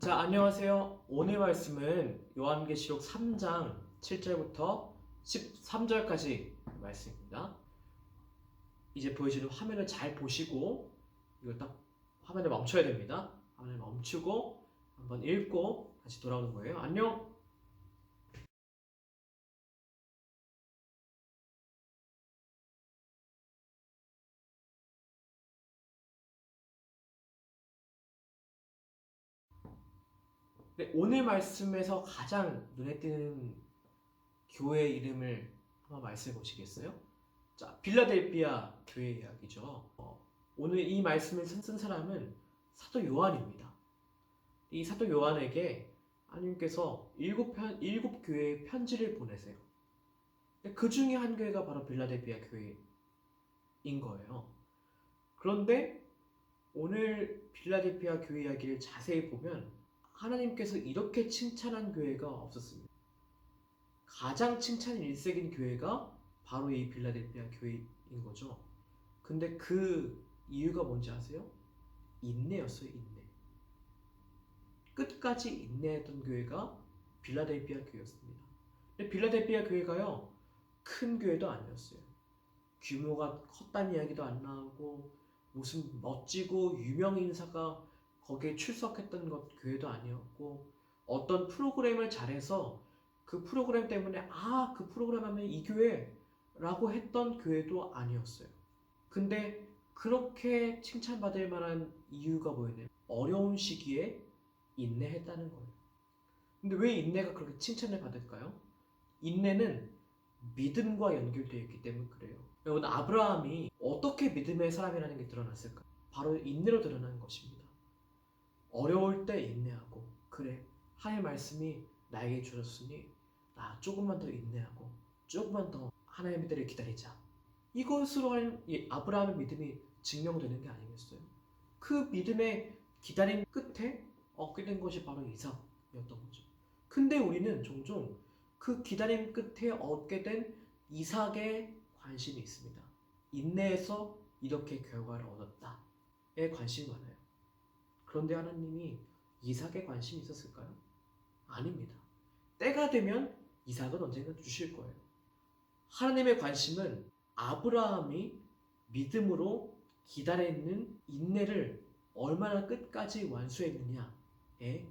자, 안녕하세요. 오늘 말씀은 요한계시록 3장 7절부터 13절까지 말씀입니다. 이제 보여주는 화면을 잘 보시고 이걸 딱 화면을 멈춰야 됩니다. 화면을 멈추고 한번 읽고 다시 돌아오는 거예요. 안녕! 네, 오늘 말씀에서 가장 눈에 띄는 교회 이름을 한번 말씀해 보시겠어요? 자, 빌라델피아 교회 이야기죠. 오늘 이 말씀을 쓴 사람은 사도 요한입니다. 이 사도 요한에게 하나님께서 일곱 교회의 편지를 보내세요. 그 중에 한 교회가 바로 빌라델피아 교회인 거예요. 그런데 오늘 빌라델피아 교회 이야기를 자세히 보면 하나님께서 이렇게 칭찬한 교회가 없었습니다. 가장 칭찬 일색인 교회가 바로 이 빌라델피아 교회인 거죠. 근데 그 이유가 뭔지 아세요? 인내였어요, 인내. 끝까지 인내했던 교회가 빌라델피아 교회였습니다. 근데 빌라델피아 교회가요, 큰 교회도 아니었어요. 규모가 컸다는 이야기도 안 나오고 무슨 멋지고 유명 인사가 거기에 출석했던 교회도 아니었고 어떤 프로그램을 잘해서 그 프로그램 때문에 그 프로그램 하면 이 교회라고 했던 교회도 아니었어요. 근데 그렇게 칭찬받을 만한 이유가 뭐였냐면 어려운 시기에 인내했다는 거예요. 근데 왜 인내가 그렇게 칭찬을 받을까요? 인내는 믿음과 연결되어 있기 때문에 그래요. 여러분, 아브라함이 어떻게 믿음의 사람이라는 게 드러났을까? 바로 인내로 드러난 것입니다. 어려울 때 인내하고, 그래, 하나님의 말씀이 나에게 주셨으니 나 조금만 더 인내하고 조금만 더 하나님의 때를 기다리자. 이것으로 아브라함의 믿음이 증명되는 게 아니겠어요? 그 믿음의 기다림 끝에 얻게 된 것이 바로 이삭이었던 거죠. 근데 우리는 종종 그 기다림 끝에 얻게 된 이삭에 관심이 있습니다. 인내에서 이렇게 결과를 얻었다에 관심이 많아요. 그런데 하나님이 이삭에 관심이 있었을까요? 아닙니다. 때가 되면 이삭은 언젠가 주실 거예요. 하나님의 관심은 아브라함이 믿음으로 기다리는 인내를 얼마나 끝까지 완수했느냐에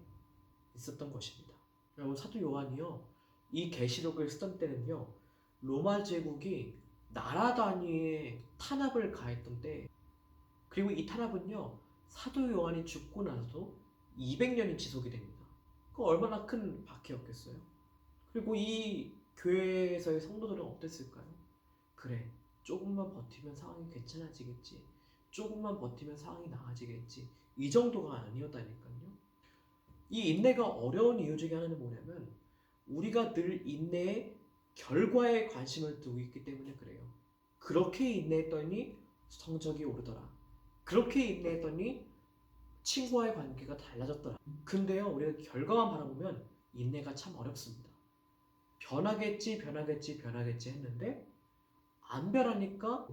있었던 것입니다. 여러분, 사도 요한이요, 이 계시록을 쓰던 때는요, 로마 제국이 나라 단위의 탄압을 가했던 때, 그리고 이 탄압은요, 사도 요한이 죽고 나서도 200년이 지속이 됩니다. 그 얼마나 큰 박해였겠어요. 그리고 이 교회에서의 성도들은 어땠을까요? 그래, 조금만 버티면 상황이 괜찮아지겠지. 조금만 버티면 상황이 나아지겠지. 이 정도가 아니었다니까요. 이 인내가 어려운 이유 중에 하나는 뭐냐면 우리가 늘 인내의 결과에 관심을 두고 있기 때문에 그래요. 그렇게 인내했더니 성적이 오르더라. 그렇게 인내했더니 친구와의 관계가 달라졌더라. 근데요, 우리가 결과만 바라보면 인내가 참 어렵습니다. 변하겠지 했는데 안 변하니까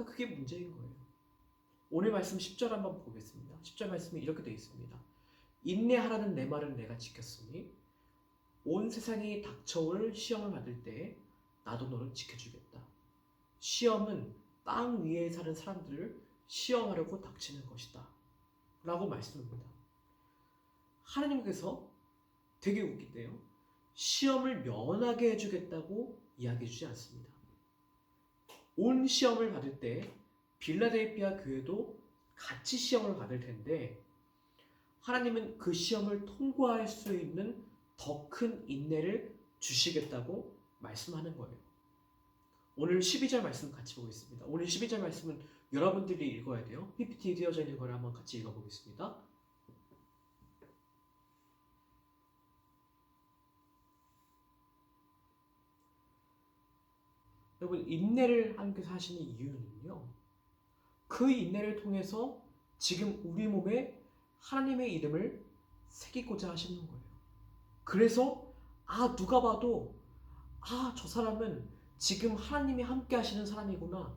그게 문제인 거예요. 오늘 말씀 10절 한번 보겠습니다. 10절 말씀이 이렇게 되어 있습니다. 인내하라는 내 말을 내가 지켰으니 온 세상이 닥쳐올 시험을 받을 때 나도 너를 지켜주겠다. 시험은 땅 위에 사는 사람들을 시험하려고 닥치는 것이다 라고 말씀합니다. 하나님께서 되게 웃긴데요, 시험을 면하게 해주겠다고 이야기해주지 않습니다. 온 시험을 받을 때 빌라델피아 교회도 같이 시험을 받을 텐데 하나님은 그 시험을 통과할 수 있는 더 큰 인내를 주시겠다고 말씀하는 거예요. 오늘 12절 말씀 같이 보겠습니다. 오늘 12절 말씀은 여러분들이 읽어야 돼요. PPT에 되어져 있는 걸 한번 같이 읽어보겠습니다. 여러분, 인내를 하나님께서 하시는 이유는요, 그 인내를 통해서 지금 우리 몸에 하나님의 이름을 새기고자 하시는 거예요. 그래서 누가 봐도 저 사람은 지금 하나님이 함께 하시는 사람이구나.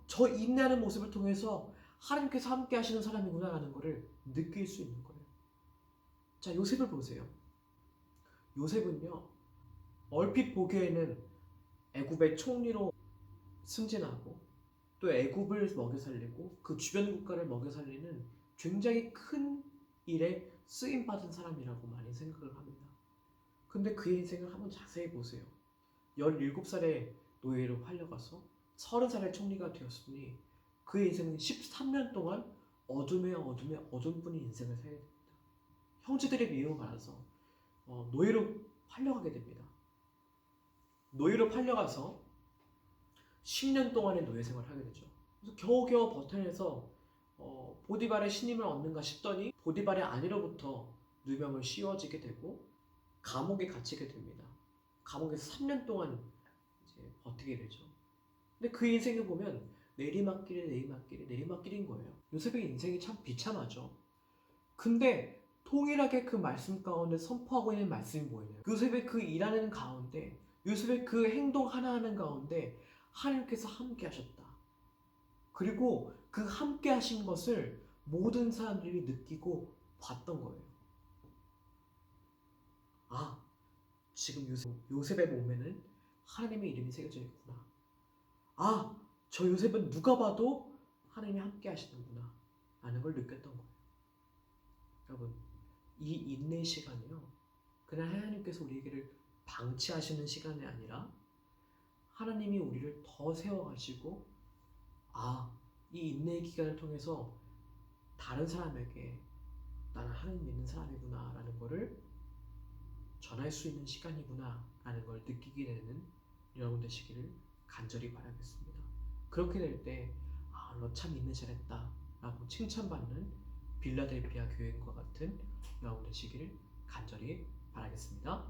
저 인내하는 모습을 통해서 하나님께서 함께 하시는 사람이구나 라는 것을 느낄 수 있는 거예요. 자, 요셉을 보세요. 요셉은요, 얼핏 보기에는 애굽의 총리로 승진하고 또 애굽을 먹여 살리고 그 주변 국가를 먹여 살리는 굉장히 큰 일에 쓰임 받은 사람이라고 많이 생각을 합니다. 근데 그의 인생을 한번 자세히 보세요. 17살에 노예로 팔려가서 30살에 총리가 되었으니 그의 인생은 13년 동안 어둠의 어둠뿐인 인생을 살게 됩니다. 형제들의 미움을 받아서 노예로 팔려가게 됩니다. 노예로 팔려가서 10년 동안의 노예 생활을 하게 되죠. 그래서 겨우겨우 버텨내서 보디발의 신임을 얻는가 싶더니 보디발의 아내로부터 누명을 씌워지게 되고 감옥에 갇히게 됩니다. 감옥에서 3년 동안 이제 버티게 되죠. 근데 그 인생을 보면 내리막길인 거예요. 요셉의 인생이 참 비참하죠. 근데 통일하게 그 말씀 가운데 선포하고 있는 말씀이 뭐예요? 요셉의 그 일하는 가운데, 요셉의 그 행동 하나하나 가운데 하나님께서 함께 하셨다. 그리고 그 함께 하신 것을 모든 사람들이 느끼고 봤던 거예요. 아, 지금 요셉의 몸에는 하나님의 이름이 새겨져 있구나. 아, 저 요셉은 누가 봐도 하나님이 함께 하시는구나 라는 걸 느꼈던 거예요. 여러분, 이 인내의 시간이요, 그냥 하나님께서 우리에게를 방치하시는 시간이 아니라 하나님이 우리를 더 세워가지고 이 인내의 기간을 통해서 다른 사람에게 나는 하나님 믿는 사람이구나 라는 거를 전할 수 있는 시간이구나 라는 걸 느끼게 되는 여러분 되시기를 간절히 바라겠습니다. 그렇게 될 때 너 참 인내 잘했다 라고 칭찬받는 빌라델피아 교회과 같은 여러분 되시기를 간절히 바라겠습니다.